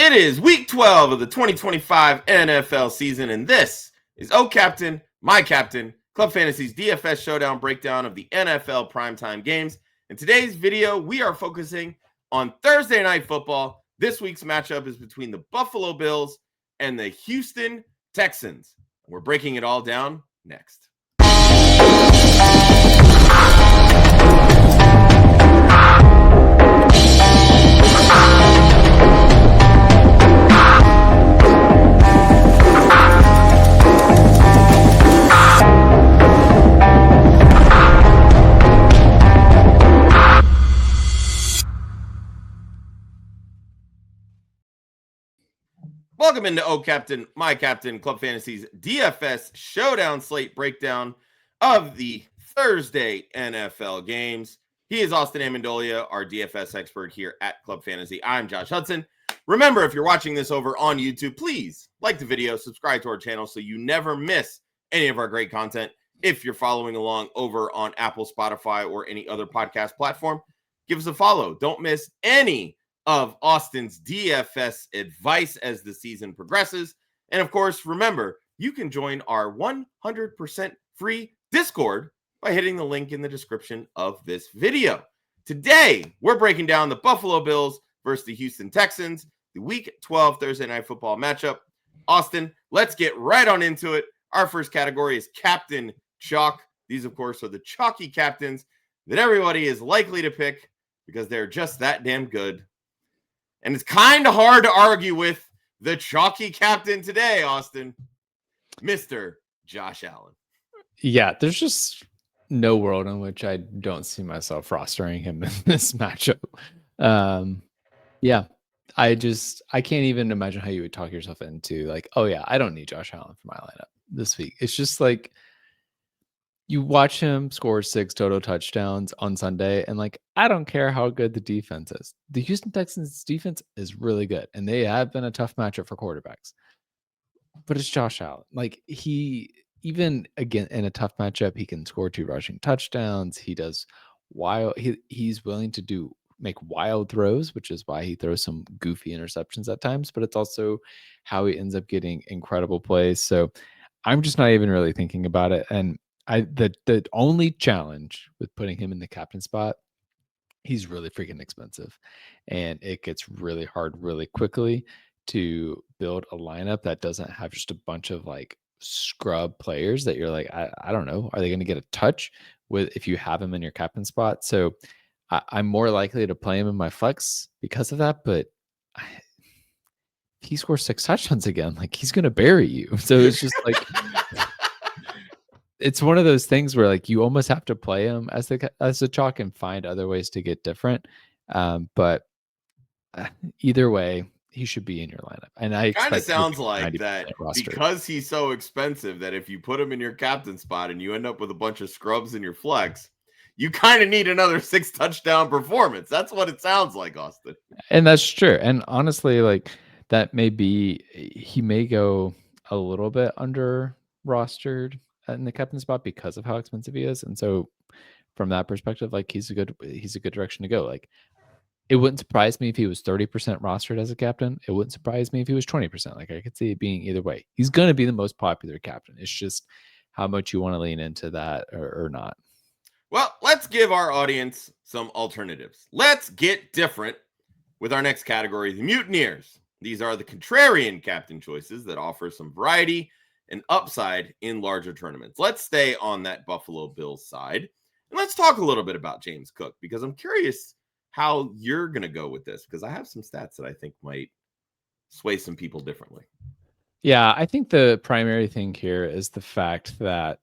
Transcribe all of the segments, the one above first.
It is week 12 of the 2025 NFL season, and this is O Captain, My Captain, Club Fantasy's DFS Showdown breakdown of the NFL primetime games. In today's video, we are focusing on Thursday Night Football. This week's matchup is between the Buffalo Bills and the Houston Texans. We're breaking it all down next. Welcome into O Captain, My Captain, Club Fantasy's DFS Showdown slate breakdown of the Thursday NFL games. He is Austin Amendolia, our DFS expert here at Club Fantasy. I'm Josh Hudson. Remember, if you're watching this over on YouTube, please like the video, subscribe to our channel so you never miss any of our great content. If you're following along over on Apple, Spotify, or any other podcast platform, give us a follow. Don't miss any of Austin's DFS advice as the season progresses. And of course, remember, you can join our 100% free Discord by hitting the link in the description of this video. Today, we're breaking down the Buffalo Bills versus the Houston Texans, the Week 12 Thursday Night Football matchup. Austin, let's get right on into it. Our first category is Captain Chalk. These, of course, are the chalky captains that everybody is likely to pick because they're just that damn good. And it's kind of hard to argue with the chalky captain today, Austin, Mr. Josh Allen. Yeah, there's just no world in which I don't see myself rostering him in this matchup. I can't even imagine how you would talk yourself into like, oh yeah, I don't need Josh Allen for my lineup this week. It's just like you watch him score 6 total touchdowns on Sunday, and like, I don't care how good the defense is. The Houston Texans defense is really good, and they have been a tough matchup for quarterbacks. But it's Josh Allen. Like, he, even again in a tough matchup, he can score 2 rushing touchdowns. He does he's willing to make wild throws, which is why he throws some goofy interceptions at times, but it's also how he ends up getting incredible plays. So I'm just not even really thinking about it. And the only challenge with putting him in the captain spot, he's really freaking expensive, and it gets really hard really quickly to build a lineup that doesn't have just a bunch of like scrub players that you're like, I don't know, are they going to get a touch with if you have him in your captain spot? So I'm more likely to play him in my flex because of that. But if he scores 6 touchdowns again, like, he's going to bury you. So it's just like, it's one of those things where like you almost have to play him as the chalk and find other ways to get different. But either way, he should be in your lineup. And I kind of sounds like that because he's so expensive that if you put him in your captain spot and you end up with a bunch of scrubs in your flex, you kind of need another 6 touchdown performance. That's what it sounds like, Austin. And that's true. And honestly, like, that may be, he may go a little bit under rostered in the captain spot because of how expensive he is. And so from that perspective, like, he's a good direction to go. Like, it wouldn't surprise me if he was 30% rostered as a captain. It wouldn't surprise me if he was 20%. Like, I could see it being either way. He's going to be the most popular captain. It's just how much you want to lean into that or not. Well, let's give our audience some alternatives. Let's get different with our next category, the Mutineers. These are the contrarian captain choices that offer some variety and upside in larger tournaments. Let's stay on that Buffalo Bills side. And let's talk a little bit about James Cook, because I'm curious how you're going to go with this, because I have some stats that I think might sway some people differently. Yeah, I think the primary thing here is the fact that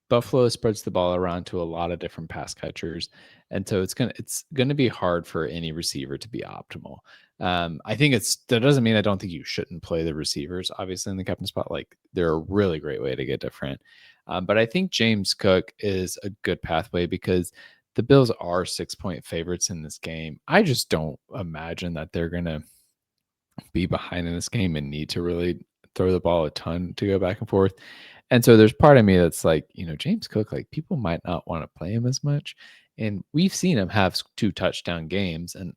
Buffalo spreads the ball around to a lot of different pass catchers, and so it's gonna be hard for any receiver to be optimal. I think that doesn't mean I don't think you shouldn't play the receivers, obviously, in the captain spot. Like, they're a really great way to get different. But I think James Cook is a good pathway because the Bills are 6-point favorites in this game. I just don't imagine that they're gonna be behind in this game and need to really throw the ball a ton to go back and forth. And so there's part of me that's like, James Cook, like, people might not want to play him as much. And we've seen him have 2 touchdown games. And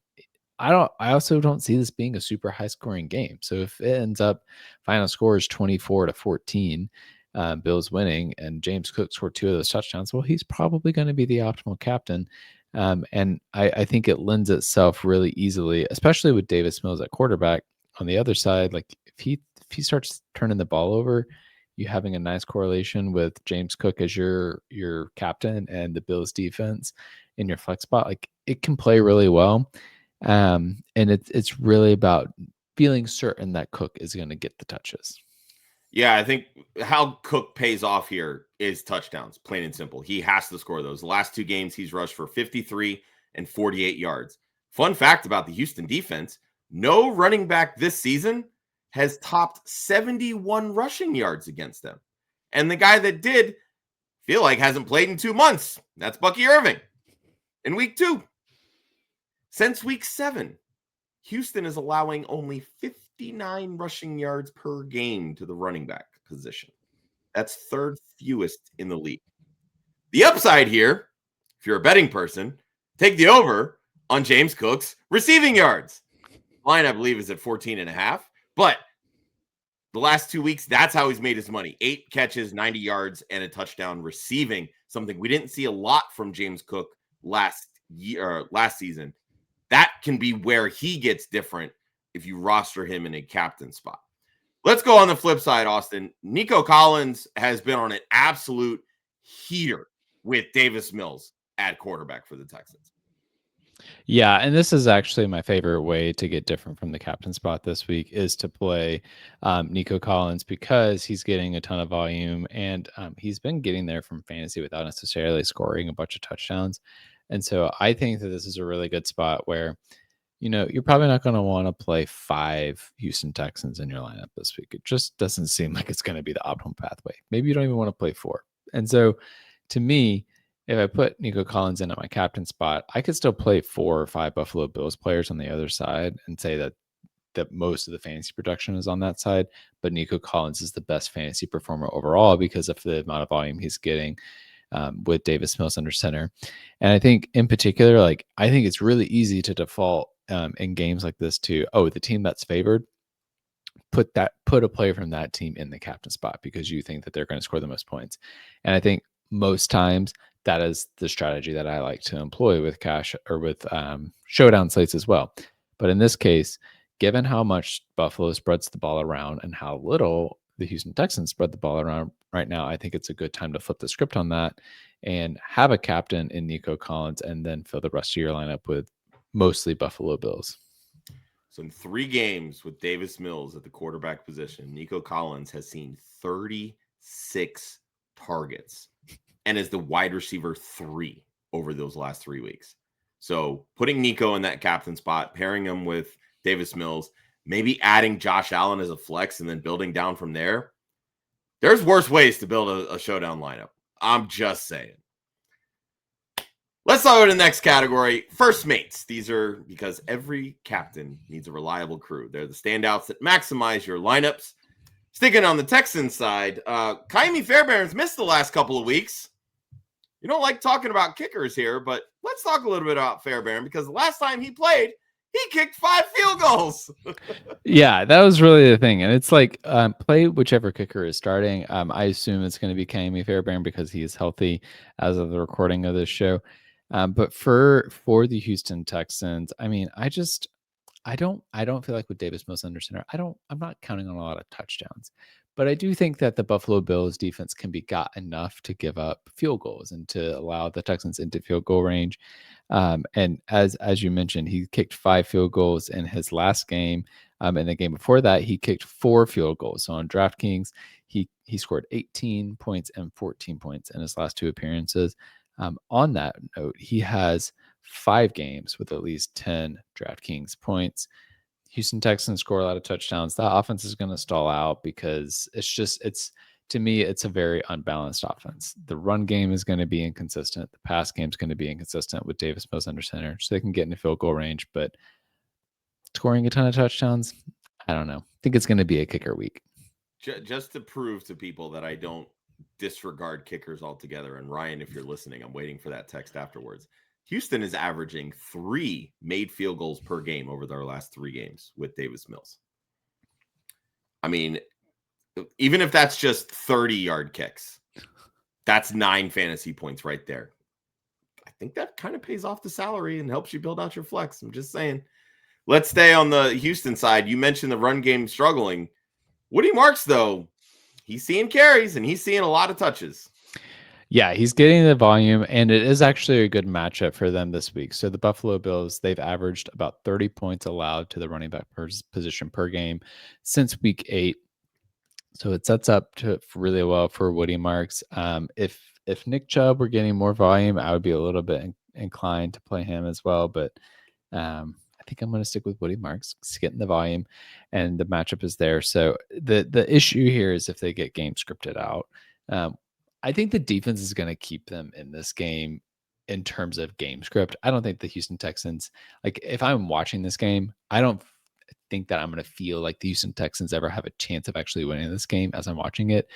I also don't see this being a super high scoring game. So if it ends up final score is 24-14, Bills winning, and James Cook scored 2 of those touchdowns, well, he's probably going to be the optimal captain. And I think it lends itself really easily, especially with Davis Mills at quarterback on the other side. Like if he starts turning the ball over, you having a nice correlation with James Cook as your captain and the Bills defense in your flex spot, like it can play really well. And it's really about feeling certain that Cook is going to get the touches. Yeah, I think how Cook pays off here is touchdowns, plain and simple. He has to score those. The last 2 games, he's rushed for 53 and 48 yards. Fun fact about the Houston defense, no running back this season has topped 71 rushing yards against them. And the guy that did feel like hasn't played in 2 months. That's Bucky Irving in week 2. Since week 7, Houston is allowing only 59 rushing yards per game to the running back position. That's 3rd fewest in the league. The upside here, if you're a betting person, take the over on James Cook's receiving yards. Line, I believe, is at 14.5. But the last 2 weeks, that's how he's made his money. 8 catches, 90 yards, and a touchdown receiving, something we didn't see a lot from James Cook last season. That can be where he gets different if you roster him in a captain spot. Let's go on the flip side, Austin. Nico Collins has been on an absolute heater with Davis Mills at quarterback for the Texans. Yeah, and this is actually my favorite way to get different from the captain spot this week is to play Nico Collins because he's getting a ton of volume and he's been getting there from fantasy without necessarily scoring a bunch of touchdowns. And so I think that this is a really good spot where, you're probably not going to want to play 5 Houston Texans in your lineup this week. It just doesn't seem like it's going to be the optimal pathway. Maybe you don't even want to play 4. And so to me, if I put Nico Collins in at my captain spot, I could still play 4 or 5 Buffalo Bills players on the other side and say that most of the fantasy production is on that side. But Nico Collins is the best fantasy performer overall because of the amount of volume he's getting with Davis Mills under center. And I think in particular, I think it's really easy to default in games like this to, the team that's favored, put a player from that team in the captain spot because you think that they're going to score the most points. And I think most times that is the strategy that I like to employ with cash or with showdown slates as well. But in this case, given how much Buffalo spreads the ball around and how little the Houston Texans spread the ball around right now, I think it's a good time to flip the script on that and have a captain in Nico Collins and then fill the rest of your lineup with mostly Buffalo Bills. So in 3 games with Davis Mills at the quarterback position, Nico Collins has seen 36 targets and is the wide receiver 3 over those last 3 weeks. So putting Nico in that captain spot, pairing him with Davis Mills, maybe adding Josh Allen as a flex and then building down from there. There's worse ways to build a showdown lineup. I'm just saying. Let's go to the next category. First mates. These are because every captain needs a reliable crew. They're the standouts that maximize your lineups. Sticking on the Texans side, Kaimi Fairbairn's missed the last couple of weeks. You don't like talking about kickers here, but let's talk a little bit about Fairbairn because the last time he played, he kicked 5 field goals. Yeah, that was really the thing. And it's like play whichever kicker is starting. I assume it's going to be Kaimi Fairbairn because he is healthy as of the recording of this show. But for the Houston Texans, I mean, I don't feel like with Davis Mills under center, I'm not counting on a lot of touchdowns. But I do think that the Buffalo Bills defense can be got enough to give up field goals and to allow the Texans into field goal range. And as you mentioned, he kicked 5 field goals in his last game. In the game before that, he kicked 4 field goals. So on DraftKings, he scored 18 points and 14 points in his last 2 appearances. On that note, he has 5 games with at least 10 DraftKings points. Houston Texans score a lot of touchdowns. That offense is going to stall out because to me, it's a very unbalanced offense. The run game is going to be inconsistent. The pass game is going to be inconsistent with Davis Mills under center, so they can get into field goal range. But scoring a ton of touchdowns, I don't know. I think it's going to be a kicker week. Just to prove to people that I don't disregard kickers altogether. And Ryan, if you're listening, I'm waiting for that text afterwards. Houston is averaging 3 made field goals per game over their last 3 games with Davis Mills. I mean, even if that's just 30-yard kicks, that's 9 fantasy points right there. I think that kind of pays off the salary and helps you build out your flex. I'm just saying. Let's stay on the Houston side. You mentioned the run game struggling. Woody Marks, though, he's seeing carries and he's seeing a lot of touches. Yeah, he's getting the volume, and it is actually a good matchup for them this week. So the Buffalo Bills, they've averaged about 30 points allowed to the running back position per game since week 8. So it sets up really well for Woody Marks. If Nick Chubb were getting more volume, I would be a little bit inclined to play him as well. But I think I'm going to stick with Woody Marks. He's getting the volume, and the matchup is there. So the issue here is if they get game scripted out. I think the defense is going to keep them in this game in terms of game script. I don't think the Houston Texans, like if I'm watching this game, I don't think that I'm going to feel like the Houston Texans ever have a chance of actually winning this game as I'm watching it.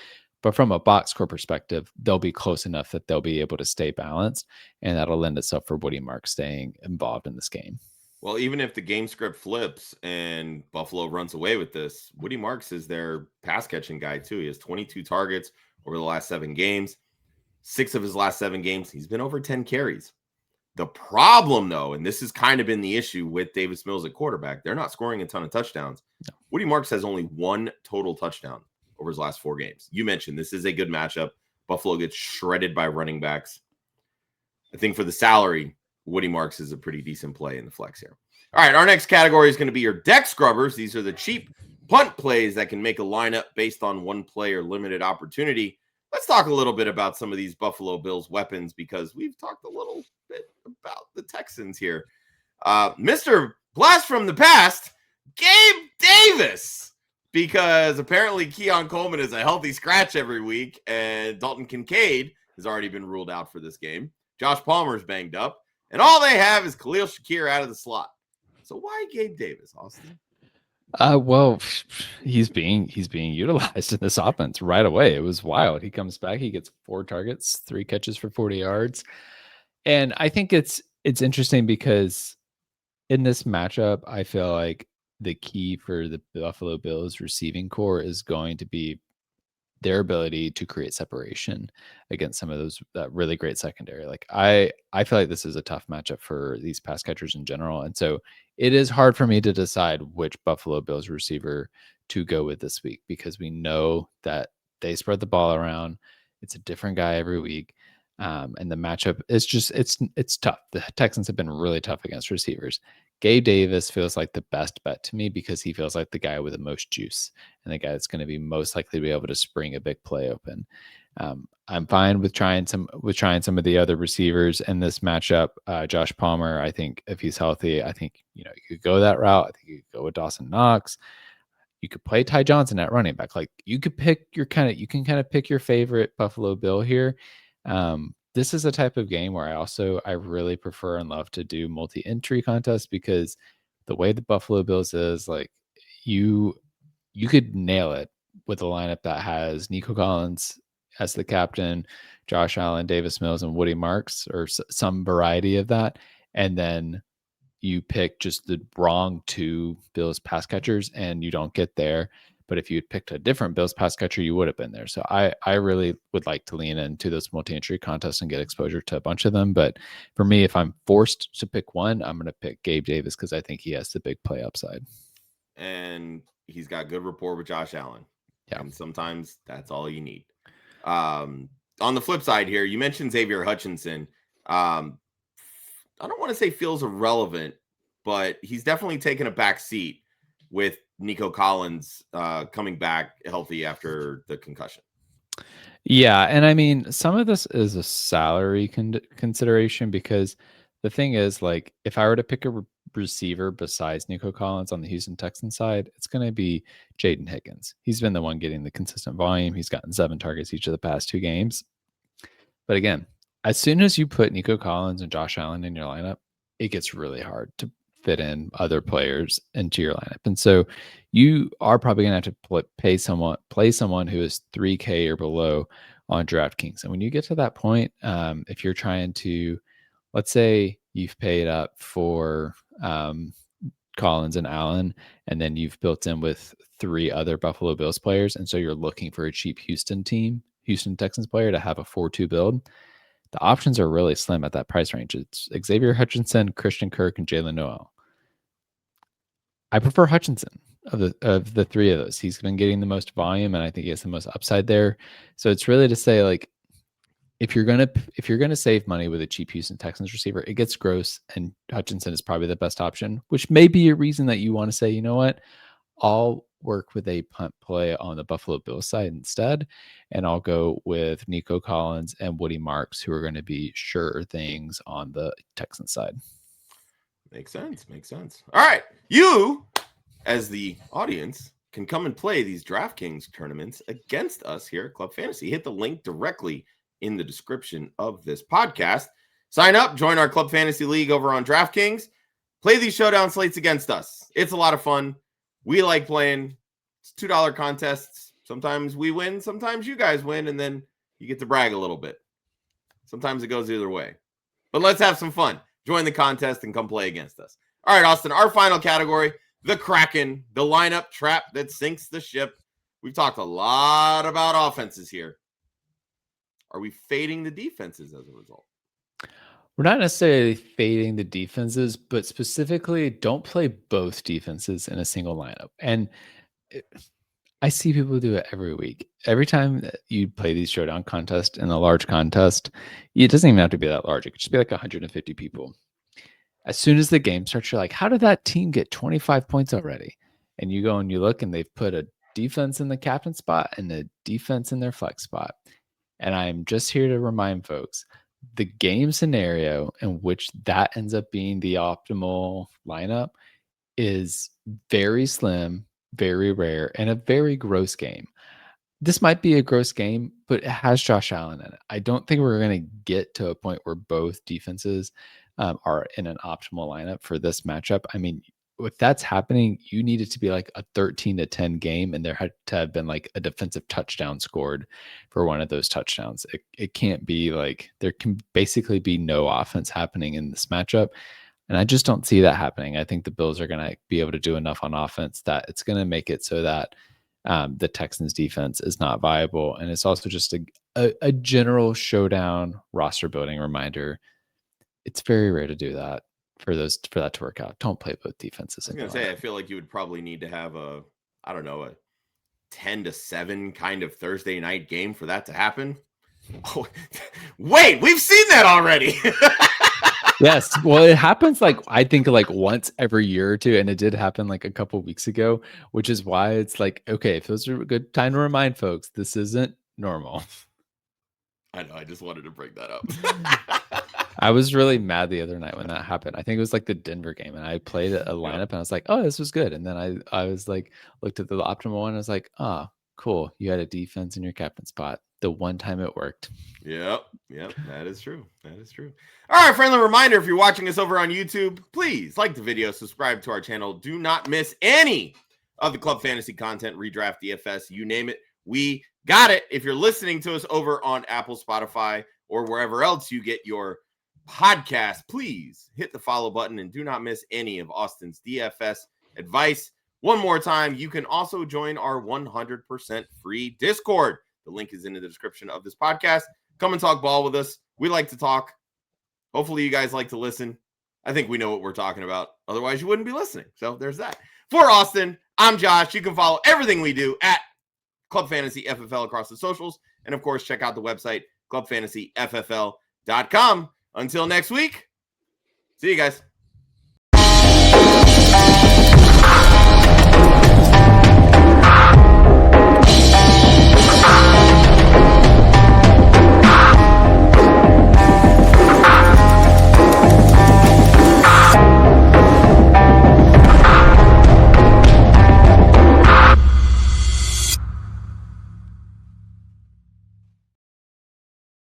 But from a box score perspective, they'll be close enough that they'll be able to stay balanced, and that'll lend itself for Woody Marks staying involved in this game. Well, even if the game script flips and Buffalo runs away with this, Woody Marks is their pass catching guy too. He has 22 targets over the last 7 games. 6 of his last 7 games, he's been over 10 carries. The problem, though, and this has kind of been the issue with Davis Mills at quarterback, they're not scoring a ton of touchdowns. No. Woody Marks has only 1 total touchdown over his last 4 games. You mentioned this is a good matchup. Buffalo gets shredded by running backs. I think for the salary, Woody Marks is a pretty decent play in the flex here. All right, our next category is going to be your deck scrubbers. These are the cheap punt plays that can make a lineup based on one player limited opportunity. Let's talk a little bit about some of these Buffalo Bills weapons because we've talked a little bit about the Texans here. Mr. Blast from the Past, Gabe Davis, because apparently Keon Coleman is a healthy scratch every week, and Dalton Kincaid has already been ruled out for this game. Josh Palmer's banged up, and all they have is Khalil Shakir out of the slot. So why Gabe Davis, Austin? Well, he's being utilized in this offense right away. It was wild. He comes back, he gets 4 targets, 3 catches for 40 yards. And I think it's interesting because in this matchup, I feel like the key for the Buffalo Bills receiving core is going to be their ability to create separation against some of those that really great secondary. Like I feel like this is a tough matchup for these pass catchers in general. And so it is hard for me to decide which Buffalo Bills receiver to go with this week because we know that they spread the ball around. It's a different guy every week. And the matchup is just, it's tough. The Texans have been really tough against receivers. Gabe Davis feels like the best bet to me because he feels like the guy with the most juice and the guy that's going to be most likely to be able to spring a big play open. I'm fine with trying some of the other receivers in this matchup. Josh Palmer, I think if he's healthy, I think you could go that route. I think you could go with Dawson Knox. You could play Ty Johnson at running back. Like you could pick you can kind of pick your favorite Buffalo Bill here. This is a type of game where I really prefer and love to do multi-entry contests because the way the Buffalo Bills is like you could nail it with a lineup that has Nico Collins as the captain, Josh Allen, Davis Mills, and Woody Marks, or some variety of that. And then you pick just the wrong 2 Bills pass catchers and you don't get there. But if you had picked a different Bills pass catcher, you would have been there. So I really would like to lean into those multi-entry contests and get exposure to a bunch of them. But for me, if I'm forced to pick one, I'm going to pick Gabe Davis because I think he has the big play upside. And he's got good rapport with Josh Allen. Yeah. And sometimes that's all you need. On the flip side here, you mentioned Xavier Hutchinson. I don't want to say feels irrelevant, but he's definitely taken a back seat with Nico Collins coming back healthy after the concussion. Yeah, and I mean, some of this is a salary consideration because the thing is, like, if I were to pick a receiver besides Nico Collins on the Houston Texans side, it's going to be Jaden Higgins. He's been the one getting the consistent volume. He's gotten 7 targets each of the past 2 games. But again, as soon as you put Nico Collins and Josh Allen in your lineup, it gets really hard to fit in other players into your lineup. And so you are probably going to have to play someone who is 3K or below on DraftKings. And when you get to that point, if you're trying to let's say you've paid up for Collins and Allen, and then you've built in with 3 other Buffalo Bills players, and so you're looking for a cheap Houston Texans player to have a 4-2 build. The options are really slim at that price range. It's Xavier Hutchinson, Christian Kirk, and Jalen Noel. I prefer Hutchinson of the 3 of those. He's been getting the most volume, and I think he has the most upside there. So it's really to say, like, if you're gonna save money with a cheap Houston Texans receiver, it gets gross, and Hutchinson is probably the best option, which may be a reason that you want to say, you know what, I'll work with a punt play on the Buffalo Bills side instead, and I'll go with Nico Collins and Woody Marks, who are going to be sure things on the Texans side. Makes sense. All right. You, as the audience, can come and play these DraftKings tournaments against us here at Club Fantasy. Hit the link directly in the description of this podcast. Sign up, join our Club Fantasy League over on DraftKings. Play these showdown slates against us. It's a lot of fun. We like playing. It's $2 contests. Sometimes we win, sometimes you guys win, and then you get to brag a little bit. Sometimes it goes either way. But let's have some fun. Join the contest and come play against us. All right, Austin, our final category, the Kraken, the lineup trap that sinks the ship. We've talked a lot about offenses here. Are we fading the defenses as a result? We're not necessarily fading the defenses, but specifically don't play both defenses in a single lineup. And I see people do it every week. Every time that you play these showdown contests in a large contest, it doesn't even have to be that large. It could just be like 150 people. As soon as the game starts, you're like, how did that team get 25 points already? And you go and you look, and they've put a defense in the captain spot and a defense in their flex spot. And I'm just here to remind folks, the game scenario in which that ends up being the optimal lineup is very slim, very rare, and a very gross game. This might be a gross game, but it has Josh Allen in it. I don't think we're going to get to a point where both defenses are in an optimal lineup for this matchup. I mean, if that's happening, you need it to be like a 13-10 game, and there had to have been like a defensive touchdown scored for one of those touchdowns. It can't be like there can basically be no offense happening in this matchup. And I just don't see that happening. I think the Bills are going to be able to do enough on offense that it's going to make it so that the Texans defense is not viable. And it's also just a general showdown roster building reminder. It's very rare to do that for that to work out. Don't play both defenses. I was going to say, I feel like you would probably need to have a 10-7 kind of Thursday night game for that to happen. Oh, wait, we've seen that already. Yes. Well, it happens I think once every year or two. And it did happen like a couple weeks ago, which is why it's like, okay, if those are a good time to remind folks, this isn't normal. I know. I just wanted to bring that up. I was really mad the other night when that happened. I think it was like the Denver game, and I played a lineup and I was like, oh, this was good. And then I was like, looked at the optimal one. And I was like, oh, cool. You had a defense in your captain spot. The one time it worked. Yep. That is true. All right, friendly reminder, if you're watching us over on YouTube, please like the video, subscribe to our channel. Do not miss any of the Club Fantasy content, redraft, DFS, you name it. We got it. If you're listening to us over on Apple, Spotify, or wherever else you get your podcast, please hit the follow button and do not miss any of Austin's DFS advice. One more time, you can also join our 100% free Discord. The link is in the description of this podcast. Come and talk ball with us. We like to talk. Hopefully you guys like to listen. I think we know what we're talking about. Otherwise, you wouldn't be listening. So there's that. For Austin, I'm Josh. You can follow everything we do at Club Fantasy FFL across the socials. And of course, check out the website, clubfantasyffl.com. Until next week, see you guys.